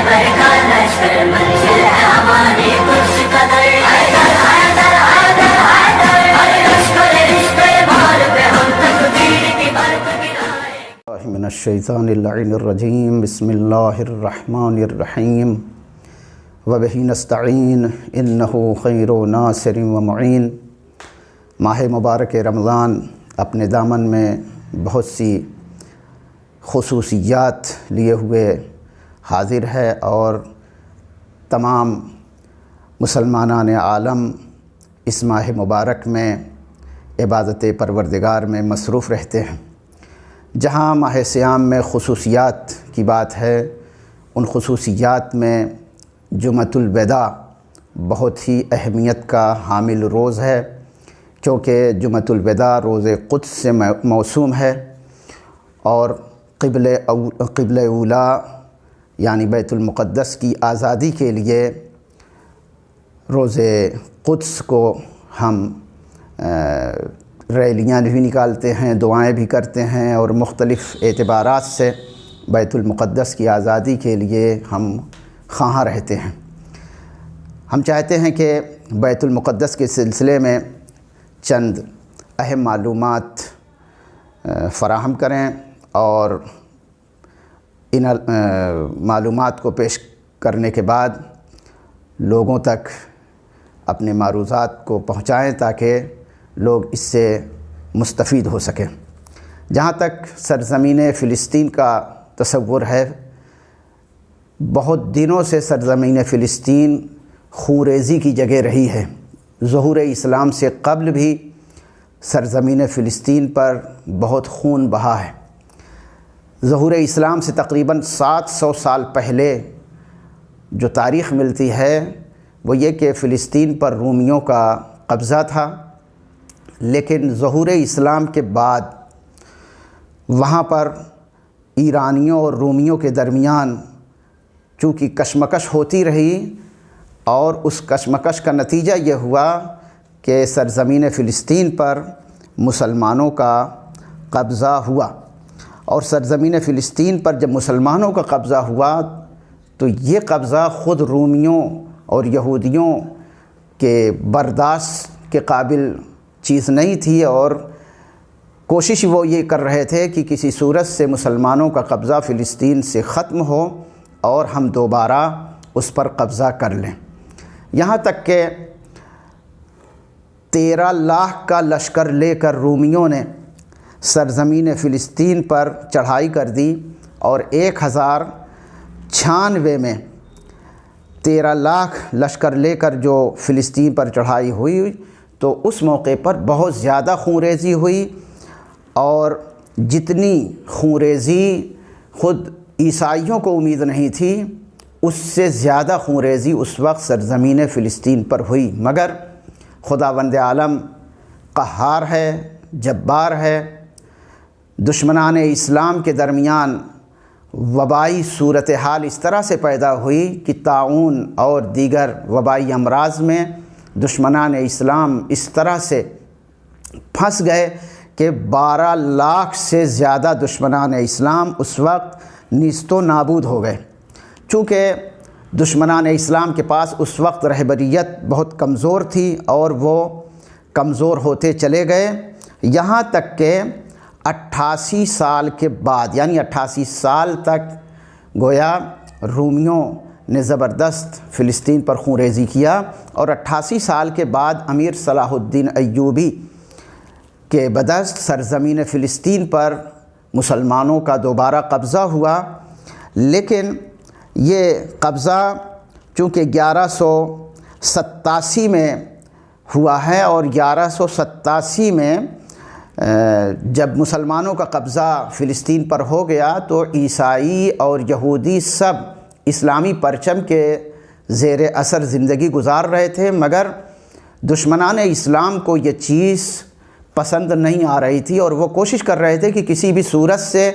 من الشیطان اللعین الرجیم بسم اللہ الرحمن الرحیم وبہ نستعین انہ خیر ناصر و معین۔ ماہ مبارک رمضان اپنے دامن میں بہت سی خصوصیات لیے ہوئے حاضر ہے اور تمام مسلمانان عالم اس ماہ مبارک میں عبادت پروردگار میں مصروف رہتے ہیں۔ جہاں ماہ صیام میں خصوصیات کی بات ہے، ان خصوصیات میں جمعۃ الوداع بہت ہی اہمیت کا حامل روز ہے، کیونکہ جمعۃ الوداع روز قدس سے موسوم ہے اور قبلہ اولا یعنی بیت المقدس کی آزادی کے لیے روز قدس کو ہم ریلیاں بھی نکالتے ہیں، دعائیں بھی کرتے ہیں اور مختلف اعتبارات سے بیت المقدس کی آزادی کے لیے ہم خواہاں رہتے ہیں۔ ہم چاہتے ہیں کہ بیت المقدس کے سلسلے میں چند اہم معلومات فراہم کریں اور ان معلومات کو پیش کرنے کے بعد لوگوں تک اپنے معروضات کو پہنچائیں تاکہ لوگ اس سے مستفید ہو سکیں۔ جہاں تک سرزمین فلسطین کا تصور ہے، بہت دنوں سے سرزمین فلسطین خونریزی کی جگہ رہی ہے۔ ظہور اسلام سے قبل بھی سرزمین فلسطین پر بہت خون بہا ہے۔ ظہور اسلام سے تقریباً 700 سال پہلے جو تاریخ ملتی ہے وہ یہ کہ فلسطین پر رومیوں کا قبضہ تھا، لیکن ظہور اسلام کے بعد وہاں پر ایرانیوں اور رومیوں کے درمیان چونکہ کشمکش ہوتی رہی اور اس کشمکش کا نتیجہ یہ ہوا کہ سرزمین فلسطین پر مسلمانوں کا قبضہ ہوا، اور سرزمین فلسطین پر جب مسلمانوں کا قبضہ ہوا تو یہ قبضہ خود رومیوں اور یہودیوں کے برداشت کے قابل چیز نہیں تھی، اور کوشش وہ یہ کر رہے تھے کہ کسی صورت سے مسلمانوں کا قبضہ فلسطین سے ختم ہو اور ہم دوبارہ اس پر قبضہ کر لیں۔ یہاں تک کہ 13 لاکھ کا لشکر لے کر رومیوں نے سرزمین فلسطین پر چڑھائی کر دی، اور 1096 میں 13 لاکھ لشکر لے کر جو فلسطین پر چڑھائی ہوئی تو اس موقع پر بہت زیادہ خونریزی ہوئی، اور جتنی خونریزی خود عیسائیوں کو امید نہیں تھی اس سے زیادہ خونریزی اس وقت سرزمین فلسطین پر ہوئی۔ مگر خداوند عالم قہار ہے، جبار ہے۔ دشمنان اسلام کے درمیان وبائی صورتحال اس طرح سے پیدا ہوئی کہ طاعون اور دیگر وبائی امراض میں دشمنان اسلام اس طرح سے پھنس گئے کہ 12 لاکھ سے زیادہ دشمنان اسلام اس وقت نیست و نابود ہو گئے۔ چونکہ دشمنان اسلام کے پاس اس وقت رہبریت بہت کمزور تھی اور وہ کمزور ہوتے چلے گئے، یہاں تک کہ 88 سال کے بعد یعنی 88 سال تک گویا رومیوں نے زبردست فلسطین پر خونریزی کیا، اور 88 سال کے بعد امیر صلاح الدین ایوبی کے بدست سرزمین فلسطین پر مسلمانوں کا دوبارہ قبضہ ہوا۔ لیکن یہ قبضہ چونکہ 1187 میں ہوا ہے، اور 1187 میں جب مسلمانوں کا قبضہ فلسطین پر ہو گیا تو عیسائی اور یہودی سب اسلامی پرچم کے زیر اثر زندگی گزار رہے تھے، مگر دشمنان اسلام کو یہ چیز پسند نہیں آ رہی تھی، اور وہ کوشش کر رہے تھے کہ کسی بھی صورت سے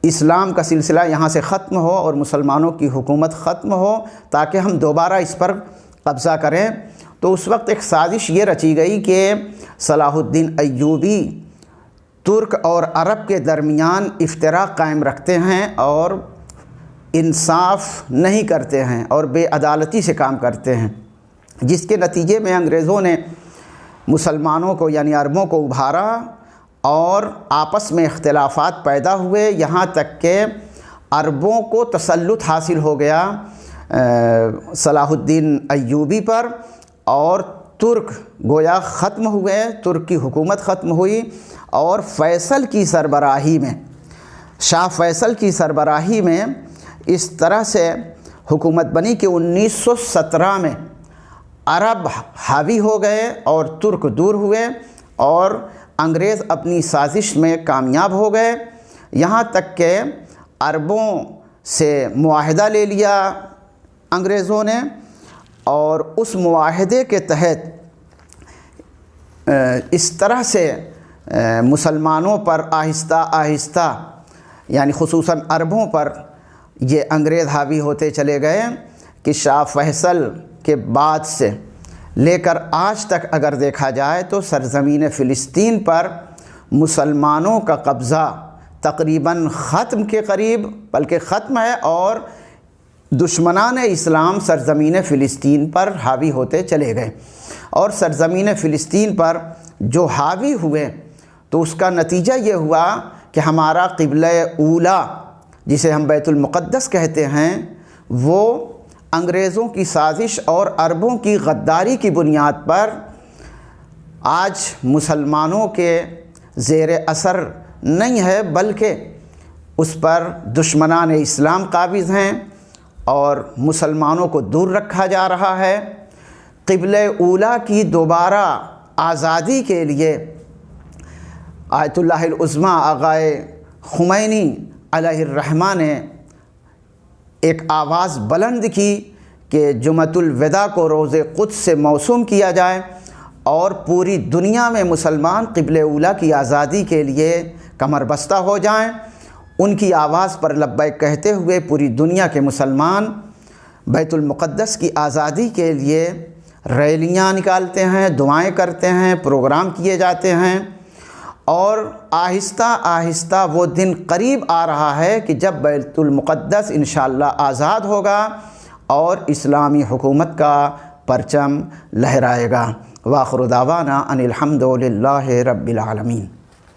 اسلام کا سلسلہ یہاں سے ختم ہو اور مسلمانوں کی حکومت ختم ہو تاکہ ہم دوبارہ اس پر قبضہ کریں۔ تو اس وقت ایک سازش یہ رچی گئی کہ صلاح الدین ایوبی ترک اور عرب کے درمیان افتراق قائم رکھتے ہیں اور انصاف نہیں کرتے ہیں اور بے عدالتی سے کام کرتے ہیں، جس کے نتیجے میں انگریزوں نے مسلمانوں کو یعنی عربوں کو ابھارا اور آپس میں اختلافات پیدا ہوئے، یہاں تک کہ عربوں کو تسلط حاصل ہو گیا صلاح الدین ایوبی پر، اور ترک گویا ختم ہوئے، ترک کی حکومت ختم ہوئی، اور فیصل کی سربراہی میں، شاہ فیصل کی سربراہی میں اس طرح سے حکومت بنی کہ 1917 میں عرب حاوی ہو گئے اور ترک دور ہوئے، اور انگریز اپنی سازش میں کامیاب ہو گئے، یہاں تک کہ عربوں سے معاہدہ لے لیا انگریزوں نے، اور اس معاہدے کے تحت اس طرح سے مسلمانوں پر آہستہ آہستہ یعنی خصوصاً عربوں پر یہ انگریز حاوی ہوتے چلے گئے کہ شاہ فیصل کے بعد سے لے کر آج تک اگر دیکھا جائے تو سرزمین فلسطین پر مسلمانوں کا قبضہ تقریباً ختم کے قریب بلکہ ختم ہے، اور دشمنان اسلام سرزمین فلسطین پر حاوی ہوتے چلے گئے، اور سرزمین فلسطین پر جو حاوی ہوئے تو اس کا نتیجہ یہ ہوا کہ ہمارا قبلہ اولیٰ جسے ہم بیت المقدس کہتے ہیں وہ انگریزوں کی سازش اور عربوں کی غداری کی بنیاد پر آج مسلمانوں کے زیر اثر نہیں ہے، بلکہ اس پر دشمنان اسلام قابض ہیں اور مسلمانوں کو دور رکھا جا رہا ہے۔ قبلہ اولیٰ کی دوبارہ آزادی کے لیے آیت اللہ العظمیٰ آقائے خمینی علیہ الرحمہ نے ایک آواز بلند کی کہ جمعۃ الوداع کو روز قدس سے موسوم کیا جائے اور پوری دنیا میں مسلمان قبلہ اولیٰ کی آزادی کے لیے کمر بستہ ہو جائیں۔ ان کی آواز پر لبیک کہتے ہوئے پوری دنیا کے مسلمان بیت المقدس کی آزادی کے لیے ریلیاں نکالتے ہیں، دعائیں کرتے ہیں، پروگرام کیے جاتے ہیں، اور آہستہ آہستہ وہ دن قریب آ رہا ہے کہ جب بیت المقدس انشاءاللہ آزاد ہوگا اور اسلامی حکومت کا پرچم لہرائے گا۔ وآخر دعوانا ان الحمد للہ رب العالمین۔